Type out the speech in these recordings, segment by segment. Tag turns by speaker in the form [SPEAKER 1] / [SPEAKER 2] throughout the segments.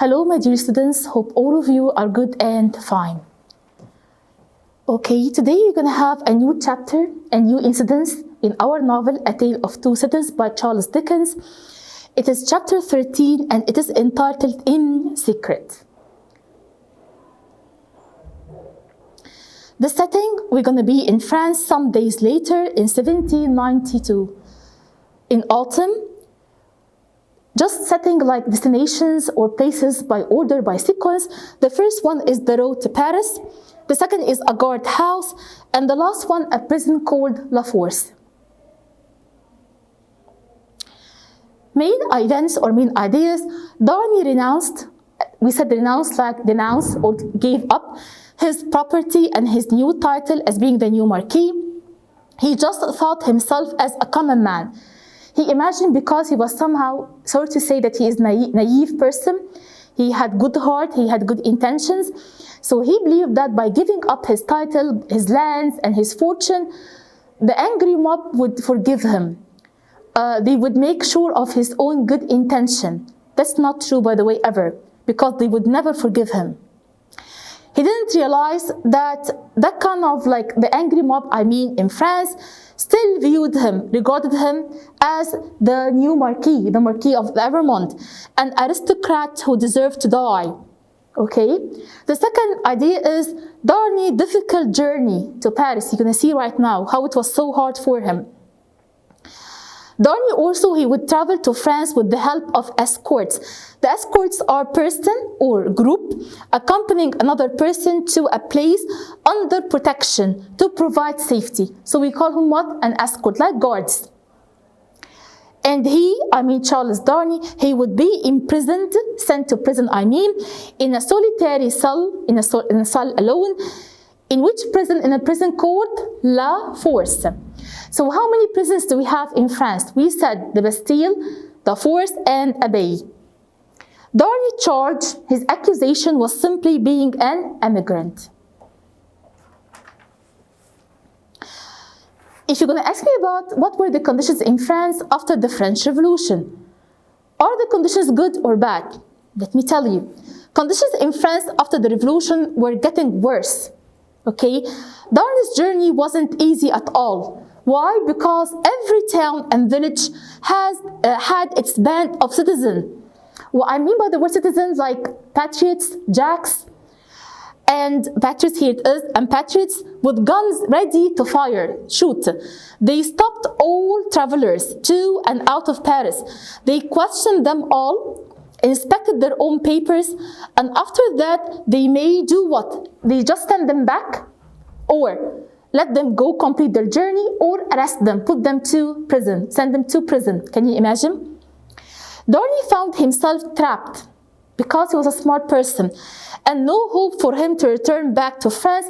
[SPEAKER 1] Hello, my dear students. Hope all of you are good and fine. Okay, today we're going to have a new chapter, a new incident in our novel, A Tale of Two Cities by Charles Dickens. It is chapter 13 and it is entitled In Secret. The setting, we're going to be in France some days later in 1792. In autumn, just setting like destinations or places by order, by sequence. The first one is the road to Paris. The second is a guard house. And the last one, a prison called La Force. Main events or main ideas, Darnay renounced, we said renounced like denounced or gave up his property and his new title as being the new Marquis. He just thought himself as a common man. He imagined because he was somehow, sorry to say that he is naive person, he had good heart, he had good intentions. So he believed that by giving up his title, his lands and his fortune, the angry mob would forgive him. They would make sure of his own good intention. That's not true, by the way, ever, because they would never forgive him. He didn't realize that that kind of like the angry mob, in France, still viewed him, regarded him as the new Marquis, the Marquis of Evermont, an aristocrat who deserved to die. Okay? The second idea is Darnay's difficult journey to Paris. You're going to see right now how it was so hard for him. Darnay also, he would travel to France with the help of escorts. The escorts are person or group accompanying another person to a place under protection to provide safety. So we call him what? An escort, like guards. And he, Charles Darnay, he would be imprisoned, sent to prison, in a solitary cell, in a cell alone. In which prison? In a prison called La Force. So how many prisons do we have in France? We said the Bastille, the Force, and Abbaye. Darnay charged, his accusation was simply being an immigrant. If you're going to ask me about what were the conditions in France after the French Revolution, are the conditions good or bad? Let me tell you. Conditions in France after the revolution were getting worse. Okay, Darnay's journey wasn't easy at all. Why? Because every town and village has had its band of citizens. What I mean by the word citizens, like patriots, jacks, and patriots, here it is, and patriots with guns ready to fire, shoot. They stopped all travelers to and out of Paris. They questioned them all, inspected their own papers, and after that they may do what? They just send them back or let them go complete their journey or arrest them, put them to prison, send them to prison. Can you imagine? Darnay found himself trapped because he was a smart person and no hope for him to return back to France,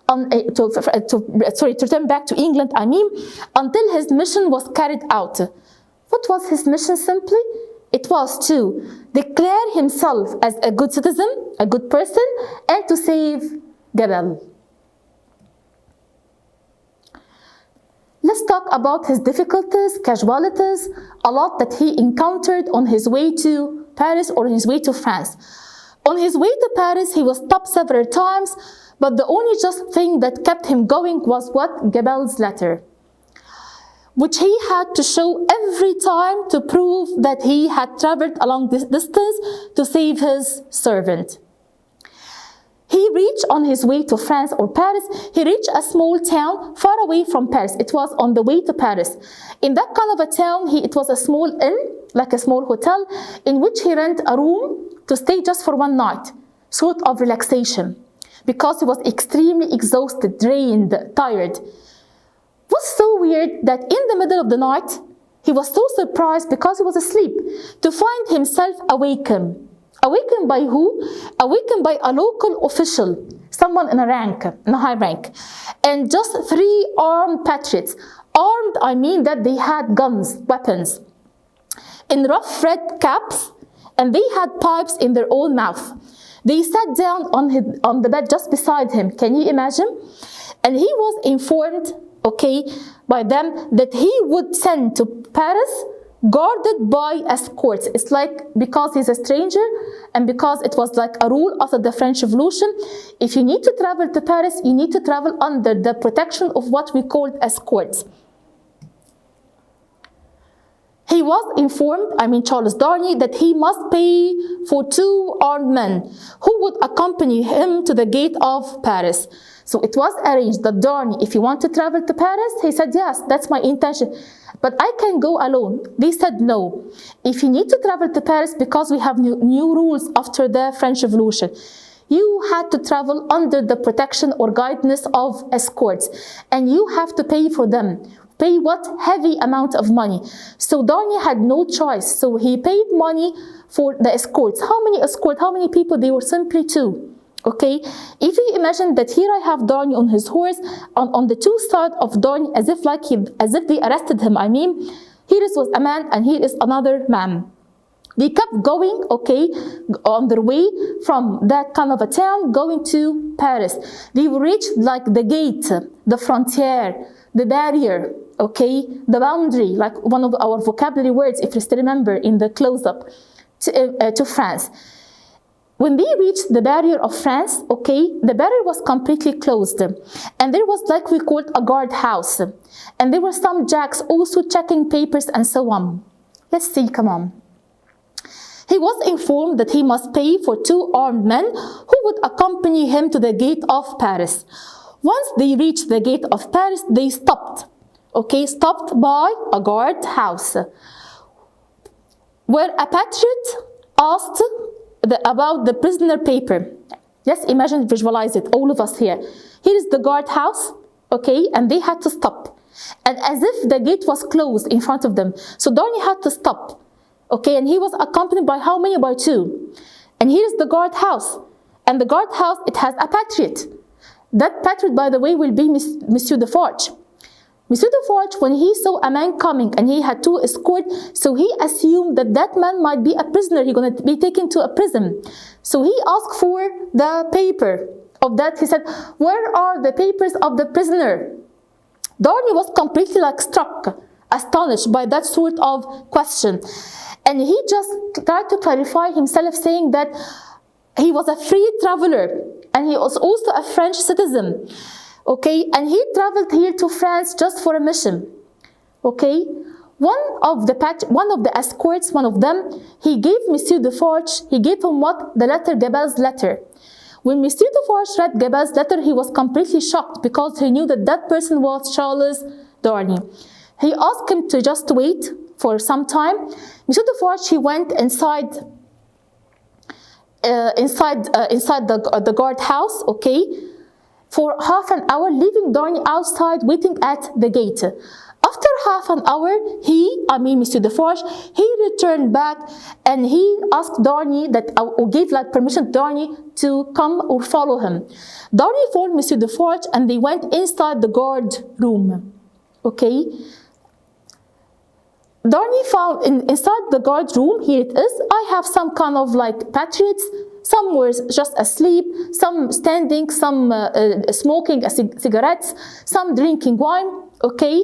[SPEAKER 1] to return back to England, until his mission was carried out. What was his mission simply? It was to declare himself as a good citizen, a good person, and to save Gabelle. Let's talk about his difficulties, casualties, a lot that he encountered on his way to Paris or on his way to France. On his way to Paris, he was stopped several times, but the only just thing that kept him going was what? Gabelle's letter, which he had to show every time to prove that he had traveled along this distance to save his servant. He reached on his way to France or Paris, he reached a small town far away from Paris. It was on the way to Paris. In that kind of a town, it was a small inn, like a small hotel, in which he rented a room to stay just for one night, sort of relaxation, because he was extremely exhausted, drained, tired. What's so weird that in the middle of the night, he was so surprised because he was asleep to find himself awakened. Awakened by who? Awakened by a local official, someone in a high rank, and just 3 armed patriots. Armed, that they had guns, weapons, in rough red caps, and they had pipes in their own mouth. They sat down on the bed just beside him. Can you imagine? And he was informed, by them that he would send to Paris guarded by escorts. It's like because he's a stranger and because it was like a rule after the French Revolution, if you need to travel to Paris, you need to travel under the protection of what we called escorts. He was informed, Charles Darnley, that he must pay for 2 armed men who would accompany him to the gate of Paris. So it was arranged that Darnley, if you want to travel to Paris, he said, yes, that's my intention, but I can go alone. They said, no. If you need to travel to Paris because we have new rules after the French Revolution, you had to travel under the protection or guidance of escorts, and you have to pay for them. Pay what? Heavy amount of money. So Darnley had no choice. So he paid money for the escorts. How many escorts? How many people? They were simply 2. Okay? If you imagine that here I have Darnley on his horse, on the 2 sides of Darnley, as if they arrested him. Here was a man and here is another man. They kept going, okay, on their way from that kind of a town, going to Paris. They reached like the gate, the frontier, the barrier, okay, the boundary, like one of our vocabulary words, if you still remember in the close-up, to France. When they reached the barrier of France, okay, the barrier was completely closed. And there was like we called a guard house. And there were some jacks also checking papers and so on. Let's see, come on. He was informed that he must pay for 2 armed men who would accompany him to the gate of Paris. Once they reached the gate of Paris, they stopped. Okay, stopped by a guard house, where a patriot asked about the prisoner paper. Just imagine, visualize it, all of us here. Here is the guard house, okay, and they had to stop. And as if the gate was closed in front of them. So Darnley had to stop, okay, and he was accompanied by how many? By 2. And here is the guard house. And the guard house, it has a patriot. That patriot, by the way, will be Monsieur Defarge. Monsieur Defarge, when he saw a man coming and he had 2 escorts, so he assumed that that man might be a prisoner. He's going to be taken to a prison. So he asked for the paper of that. He said, where are the papers of the prisoner? Darnley was completely like struck, astonished by that sort of question. And he just tried to clarify himself, saying that he was a free traveler and he was also a French citizen. Okay, and he traveled here to France just for a mission. Okay, one of the escorts, one of them, he gave Monsieur Defarge, he gave him what? The letter, Gabel's letter. When Monsieur Defarge read Gabel's letter, he was completely shocked because he knew that that person was Charles Darnley. He asked him to just wait for some time. Monsieur Defarge, he went inside the guard house, okay, for half an hour, leaving Darnley outside waiting at the gate. After half an hour, Monsieur Defarge, he returned back and he asked Darnley or gave like permission to Darnley to come or follow him. Darnley followed Monsieur Defarge and they went inside the guard room. Okay. Darnley found inside the guard room, here it is, I have some kind of like patriots. Some were just asleep, some standing, some smoking cigarettes, some drinking wine, okay?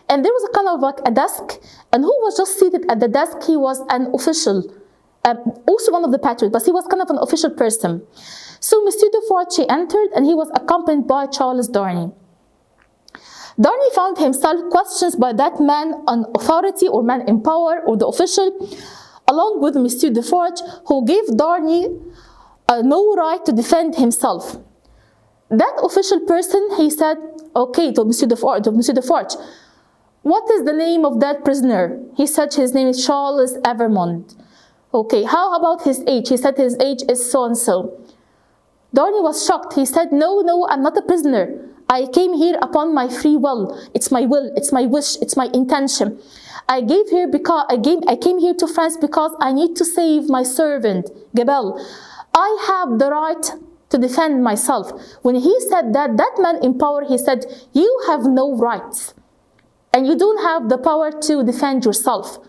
[SPEAKER 1] And there was a kind of like a desk, and who was just seated at the desk? He was an official, also one of the patriots, but he was kind of an official person. So Monsieur Defarge entered, and he was accompanied by Charles Darnley. Darnley found himself questioned by that man on authority or man in power or the official, along with Monsieur Defarge, who gave Darnley no right to defend himself. That official person, he said, okay, to Monsieur Defarge, what is the name of that prisoner? He said his name is Charles Evermond. Okay, how about his age? He said his age is so-and-so. Darnley was shocked. He said, no, I'm not a prisoner. I came here upon my free will. It's my will, it's my wish, it's my intention. I came here to France because I need to save my servant, Gabel. I have the right to defend myself. When he said that man in power, he said, you have no rights. And you don't have the power to defend yourself.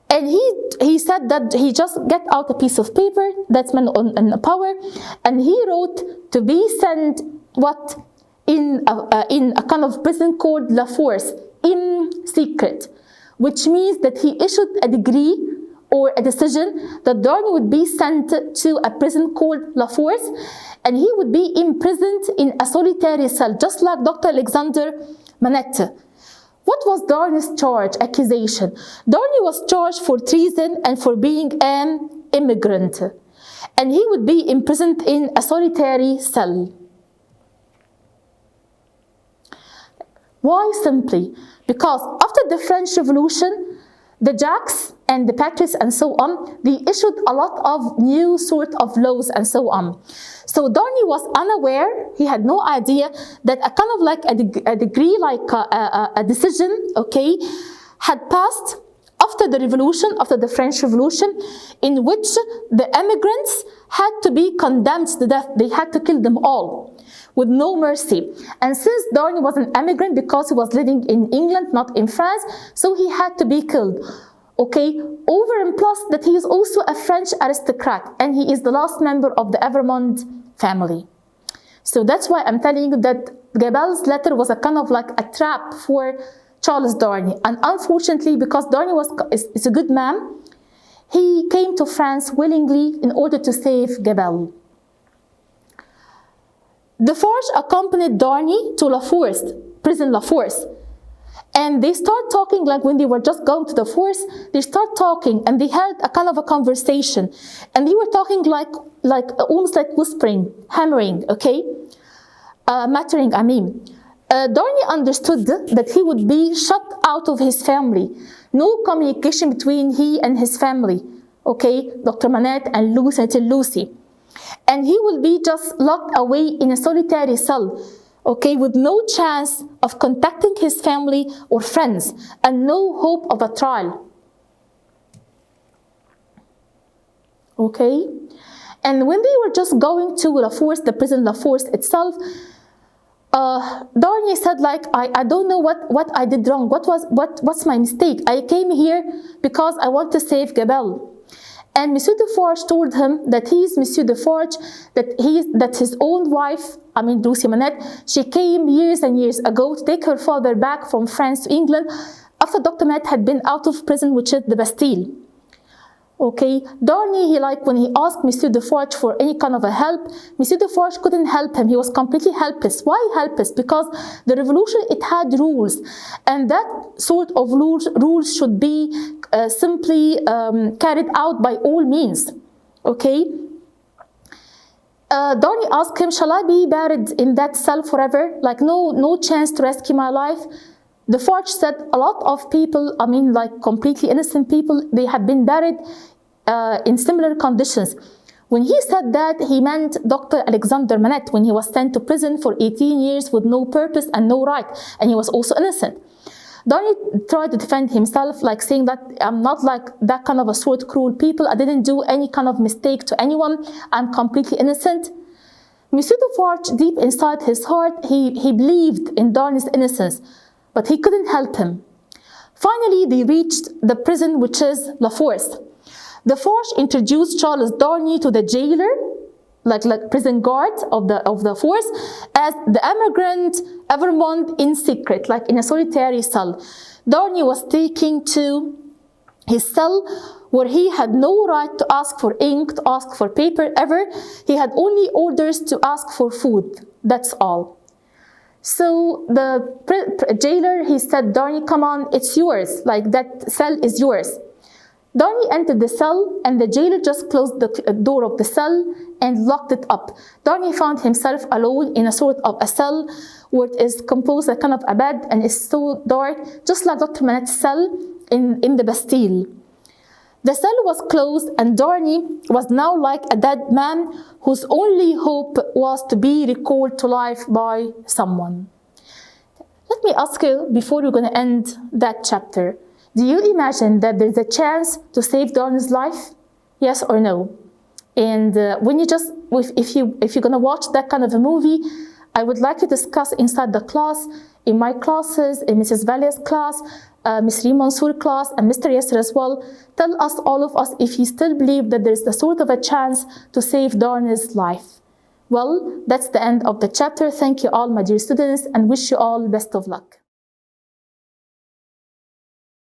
[SPEAKER 1] And he said that he just got out a piece of paper, that's man in power, and he wrote to be sent in a kind of prison called La Force, in secret. which means that he issued a decree or a decision that Darnay would be sent to a prison called La Force, and he would be imprisoned in a solitary cell, just like Dr. Alexander Manette. What was Darnay's charge, accusation? Darnay was charged for treason and for being an immigrant, and he would be imprisoned in a solitary cell. Why? Simply because after the French Revolution, the Jacks and the Patriots and so on, they issued a lot of new sort of laws and so on. So Darnay was unaware, he had no idea that a kind of like a degree, like a decision, okay, had passed after the revolution, after the French Revolution, in which the immigrants had to be condemned to death. They had to kill them all with no mercy. And since Darnay was an immigrant because he was living in England, not in France, so he had to be killed. Okay, over and plus that he is also a French aristocrat and he is the last member of the Evermond family. So that's why I'm telling you that Gabel's letter was a kind of like a trap for Charles Darnay. And unfortunately, because Darnay is a good man, he came to France willingly in order to save Gabel. Defarge accompanied Darnay to La Force, prison La Force. And they start talking, like when they were just going to the force, they start talking and they had a kind of a conversation. And they were talking like almost like whispering, hammering, okay? Muttering, I mean. Darnay understood that he would be shut out of his family. No communication between he and his family, okay? Dr. Manette and Lucy. And he will be just locked away in a solitary cell, okay, with no chance of contacting his family or friends and no hope of a trial. Okay? And when they were just going to La Force, the prison La Force itself, Darnay said, like, I don't know what I did wrong. What's my mistake? I came here because I want to save Gabel. And Monsieur Defarge told him that he is Monsieur Defarge, that his own wife, I mean Lucy Manette, she came years and years ago to take her father back from France to England after Dr. Manette had been out of prison, which is the Bastille. Okay, Darnay, when he asked Monsieur Defarge for any kind of a help, Monsieur Defarge couldn't help him. He was completely helpless. Why helpless? Because the revolution, it had rules, and that sort of rules should be simply carried out by all means. Okay. Darnay asked him, "Shall I be buried in that cell forever? Like no chance to rescue my life?" Defarge said a lot of people, I mean like completely innocent people, they had been buried in similar conditions. When he said that, he meant Dr. Alexander Manette, when he was sent to prison for 18 years with no purpose and no right, and he was also innocent. Darnay tried to defend himself, like saying that I'm not like that kind of a sort cruel people, I didn't do any kind of mistake to anyone, I'm completely innocent. Monsieur Defarge, deep inside his heart, he believed in Darnay's innocence, but he couldn't help him. Finally, they reached the prison, which is La Force. Defarge introduced Charles Darnay to the jailer, like prison guard of the force, as the emigrant Evermond in secret, like in a solitary cell. Darnay was taken to his cell, where he had no right to ask for ink, to ask for paper ever. He had only orders to ask for food. That's all. So the jailer, he said, "Darnay, come on, it's yours, like that cell is yours." Darnay entered the cell, and the jailer just closed the door of the cell and locked it up. Darnay found himself alone in a sort of a cell where it is composed of kind of a bed and is so dark, just like Dr. Manette's cell in the Bastille. The cell was closed, and Darnay was now like a dead man whose only hope was to be recalled to life by someone. Let me ask you, before we're going to end that chapter, do you imagine that there's a chance to save Darnay's life? Yes or no? And when you just, if you're going to watch that kind of a movie, I would like to discuss inside the class, in my classes, in Mrs. Valia's class, Ms. Reem Mansour's class, and Mr. Yasser as well. Tell us, all of us, if you still believe that there's a sort of a chance to save Darnay's life. Well, that's the end of the chapter. Thank you all, my dear students, and wish you all best of luck.